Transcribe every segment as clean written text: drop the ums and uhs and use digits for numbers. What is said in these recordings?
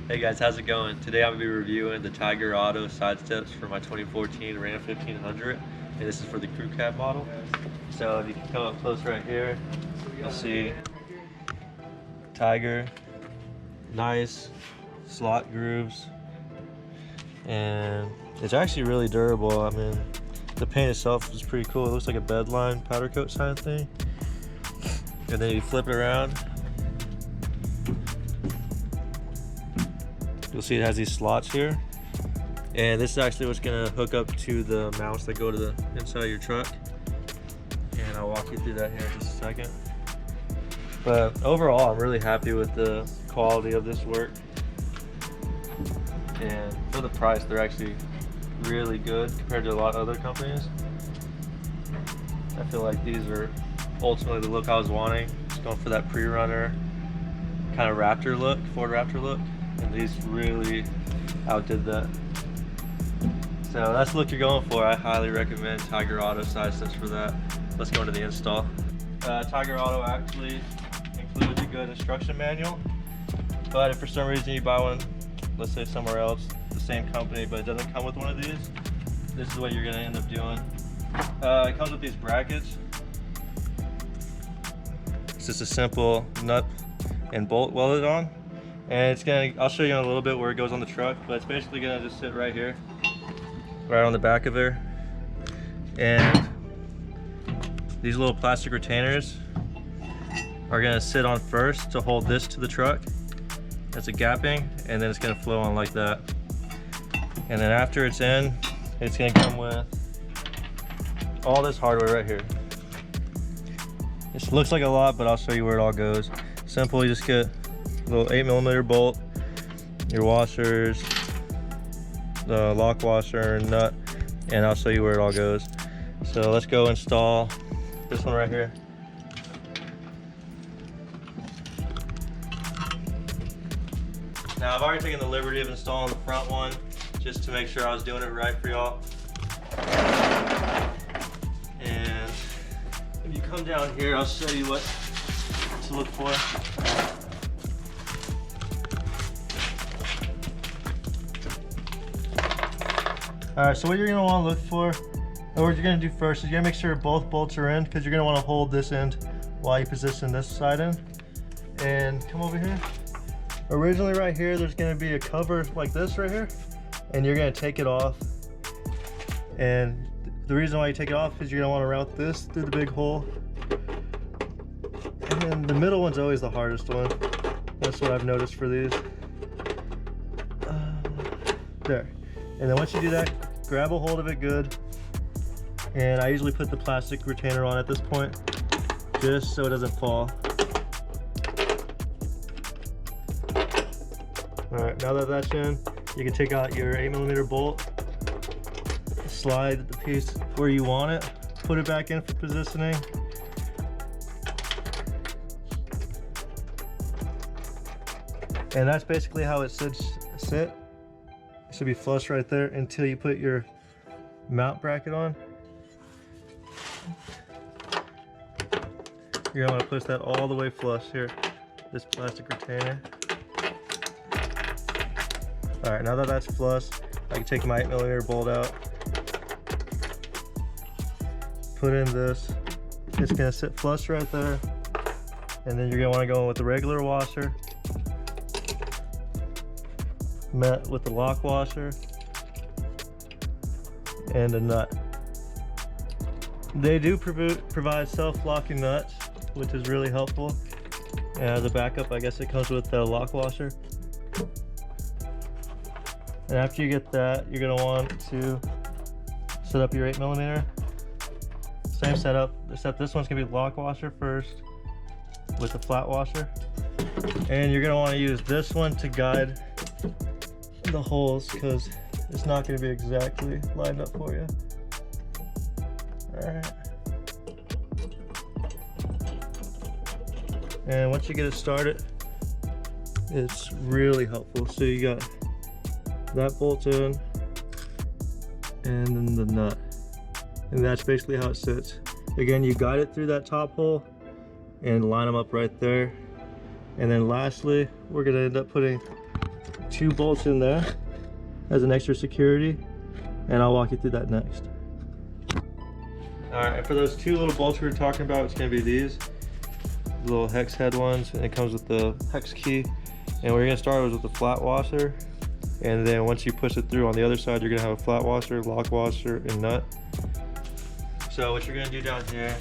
Hey guys, how's it going? Today I'm going to be reviewing the Tyger Auto side steps for my 2014 Ram 1500, and this is for the crew cab model. So if you can come up close right here, you'll see Tyger, nice slot grooves, and it's actually really durable. I mean, the paint itself is pretty cool. It looks like a bedline powder coat kind of thing. And then you flip it around, you'll see it has these slots here, and this is actually what's going to hook up to the mounts that go to the inside of your truck, and I'll walk you through that here in just a second. But overall, I'm really happy with the quality of this work, and for the price they're actually really good compared to a lot of other companies. I feel like these are ultimately the look I was wanting, just going for that pre-runner kind of Raptor look, Ford Raptor look. And these really outdid that. So that's the look you're going for. I highly recommend Tyger Auto side steps for that. Let's go into the install. Tyger Auto actually includes a good instruction manual, but if for some reason you buy one, let's say somewhere else, the same company, but it doesn't come with one of these, this is what you're going to end up doing. It comes with these brackets. It's just a simple nut and bolt welded on. And it's I'll show you in a little bit where it goes on the truck, but it's basically gonna just sit right here, right on the back of there. And these little plastic retainers are gonna sit on first to hold this to the truck. That's a gapping, and then it's gonna flow on like that. And then after it's in, it's gonna come with all this hardware right here. This looks like a lot, but I'll show you where it all goes. Simple, you just get little 8mm bolt, your washers, the lock washer and nut, and I'll show you where it all goes. So let's go install this one right here. Now I've already taken the liberty of installing the front one just to make sure I was doing it right for y'all. And if you come down here, I'll show you what to look for. Alright, so what you're going to want to look for, or what you're going to do first, is you're going to make sure both bolts are in, because you're going to want to hold this end while you position this side in. And come over here. Originally right here, there's going to be a cover like this right here, and you're going to take it off. And the reason why you take it off is you're going to want to route this through the big hole. And the middle one's always the hardest one. That's what I've noticed for these. There. And then once you do that, grab a hold of it good. And I usually put the plastic retainer on at this point, just so it doesn't fall. Alright, now that that's in, you can take out your 8mm bolt, slide the piece where you want it, put it back in for positioning. And that's basically how it should sit. It should be flush right there until you put your mount bracket on. You're gonna want to push that all the way flush here, this plastic retainer. Alright, now that that's flush, I can take my 8mm bolt out, put in this. It's gonna sit flush right there, and then you're gonna want to go in with the regular washer, met with the lock washer and a nut. They do provide self-locking nuts, which is really helpful. And as a backup, I guess it comes with the lock washer. And after you get that, you're going to want to set up your 8mm. Same setup, except this one's going to be lock washer first with the flat washer. And you're going to want to use this one to guide the holes, because it's not going to be exactly lined up for you. Alright. And once you get it started, it's really helpful. So you got that bolt in, and then the nut. And that's basically how it sits. Again, you guide it through that top hole and line them up right there. And then lastly, we're going to end up putting 2 bolts in there as an extra security, and I'll walk you through that next. Alright, and for those 2 little bolts we were talking about, it's going to be these little hex head ones, and it comes with the hex key. And we're going to start with the flat washer, and then once you push it through on the other side, you're going to have a flat washer, lock washer, and nut. So what you're going to do down here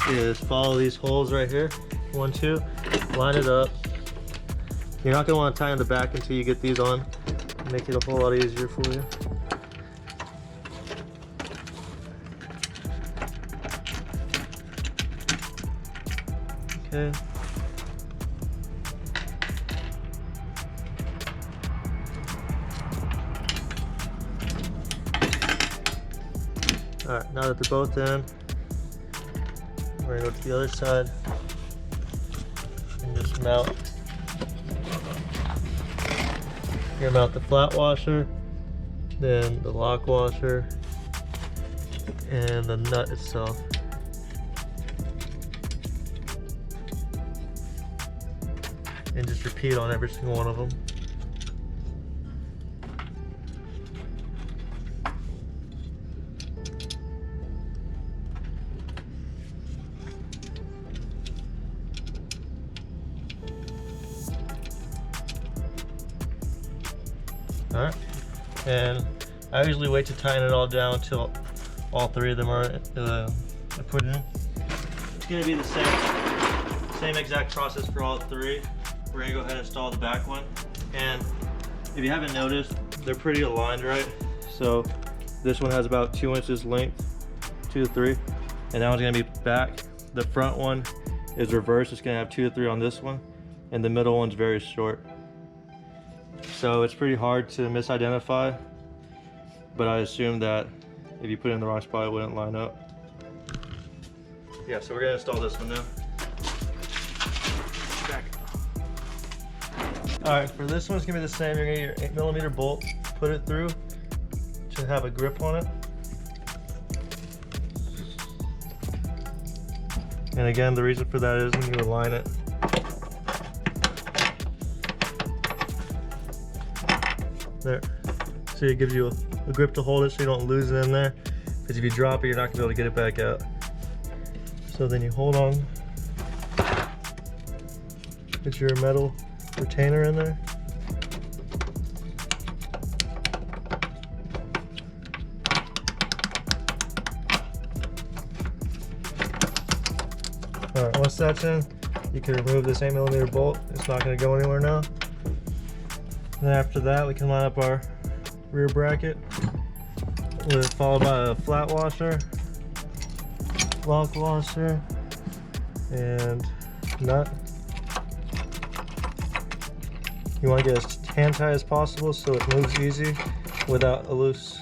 is follow these holes right here, 1, 2, line it up. You're not going to want to tie in the back until you get these on. Make it a whole lot easier for you. Okay. Alright, now that they're both in, we're going to go to the other side and just mount. You're going to mount the flat washer, then the lock washer, and the nut itself. And just repeat on every single one of them. Alright, and I usually wait to tighten it all down until all 3 of them are put in. It's going to be the same exact process for all 3. We're going to go ahead and install the back one. And if you haven't noticed, they're pretty aligned, right? So this one has about 2 inches length, 2 to 3, and that one's going to be back. The front one is reversed. It's going to have 2 to 3 on this one, and the middle one's very short. So it's pretty hard to misidentify, but I assume that if you put it in the wrong spot, it wouldn't line up. Yeah, so we're going to install this one now. Alright, for this one it's going to be the same. You're going to get your 8mm bolt, put it through to have a grip on it. And again, the reason for that is when you align it. There. So it gives you a grip to hold it so you don't lose it in there. Because if you drop it, you're not going to be able to get it back out. So then you hold on. Get your metal retainer in there. Alright, once that's in, you can remove this 8mm bolt. It's not going to go anywhere now. And then after that, we can line up our rear bracket, followed by a flat washer, lock washer, and nut. You want to get as hand tight as possible so it moves easy without a loose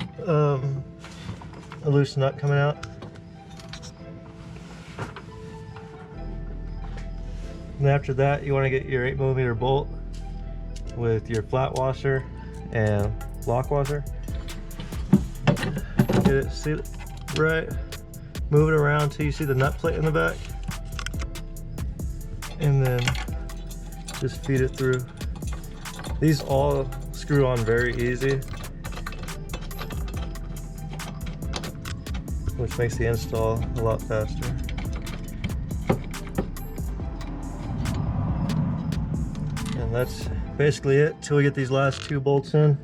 nut coming out. And after that, you want to get your 8mm bolt with your flat washer and lock washer. Get it, see it right. Move it around until you see the nut plate in the back, and then just feed it through. These all screw on very easy, which makes the install a lot faster. And that's basically it till we get these last 2 bolts in.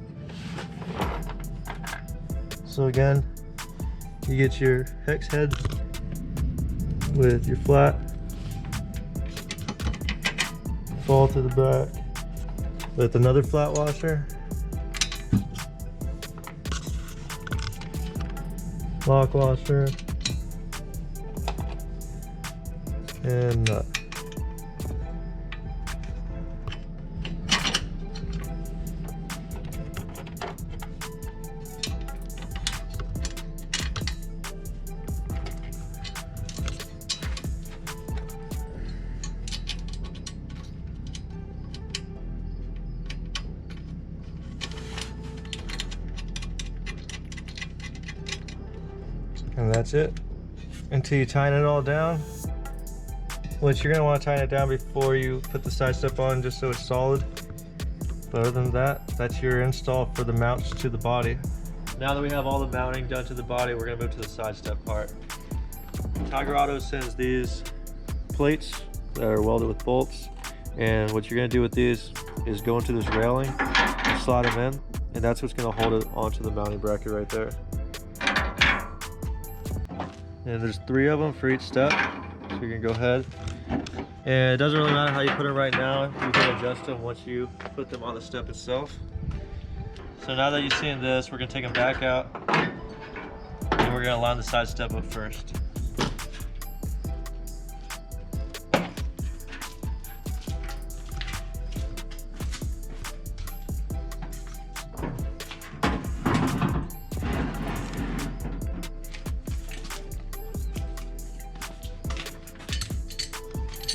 So again, you get your hex head with your flat, fall to the back with another flat washer, lock washer, and nut. And that's it until you tighten it all down, which you're going to want to tighten it down before you put the side step on, just so it's solid. But other than that, that's your install for the mounts to the body. Now that we have all the mounting done to the body, we're gonna move to the side step part. Tyger Auto sends these plates that are welded with bolts, and what you're gonna do with these is go into this railing and slide them in, and that's what's gonna hold it onto the mounting bracket right there. And there's 3 of them for each step, so you can go ahead. And it doesn't really matter how you put them right now. You can adjust them once you put them on the step itself. So now that you've seen this, we're gonna take them back out, and we're gonna line the side step up first.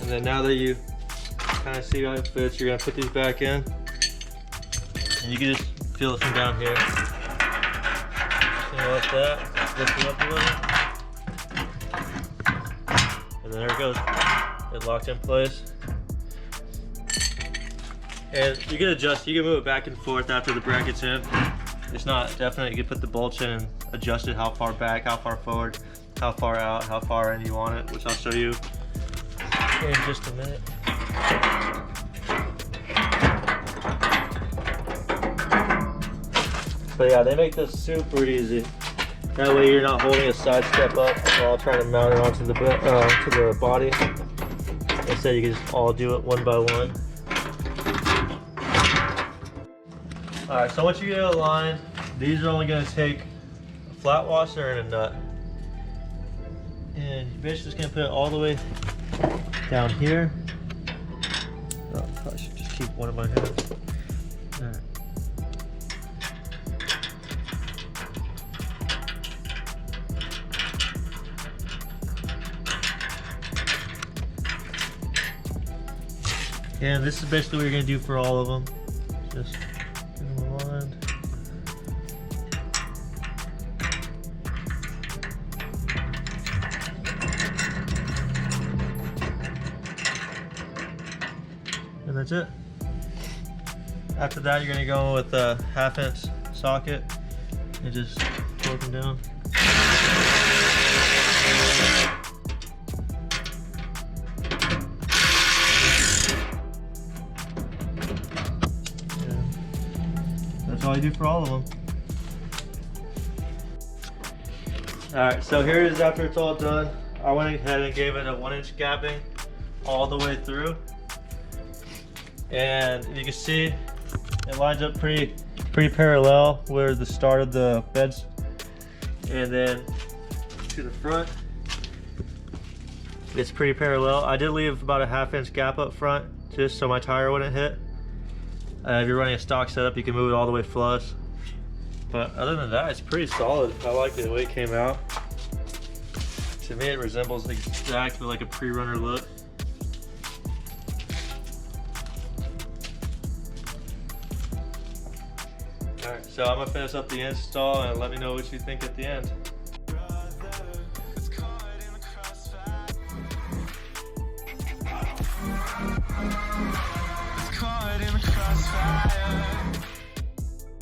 And then now that you kind of see how it fits, you're gonna put these back in, and you can just feel it from down here. Just like that, lift it up a little, and there it goes. It locked in place. And you can adjust, you can move it back and forth after the bracket's in. It's not definite. You can put the bolts in and adjust it how far back, how far forward, how far out, how far in you want it, which I'll show you in just a minute. But yeah, they make this super easy. That way you're not holding a side step up while trying to mount it onto the body. Instead, you can just all do it one by one. Alright, so once you get it aligned, these are only going to take a flat washer and a nut. And you're basically just going to put it all the way down here. Oh, I should just keep one in my hand. Alright. And this is basically what you're going to do for all of them. Just get them aligned. And that's it. After that, you're going to go with a 1/2-inch socket and just torque them down. That's all you do for all of them. Alright, so here it is after it's all done. I went ahead and gave it a 1-inch gapping all the way through. And you can see it lines up pretty parallel where the start of the beds, and then to the front it's pretty parallel. I did leave about a 1/2-inch gap up front just so my tire wouldn't hit. If you're running a stock setup, you can move it all the way flush. But other than that, it's pretty solid. I like the way it came out. To me, it resembles exactly like a pre-runner look. Alright, so I'm gonna finish up the install and let me know what you think at the end. Caught in the crossfire.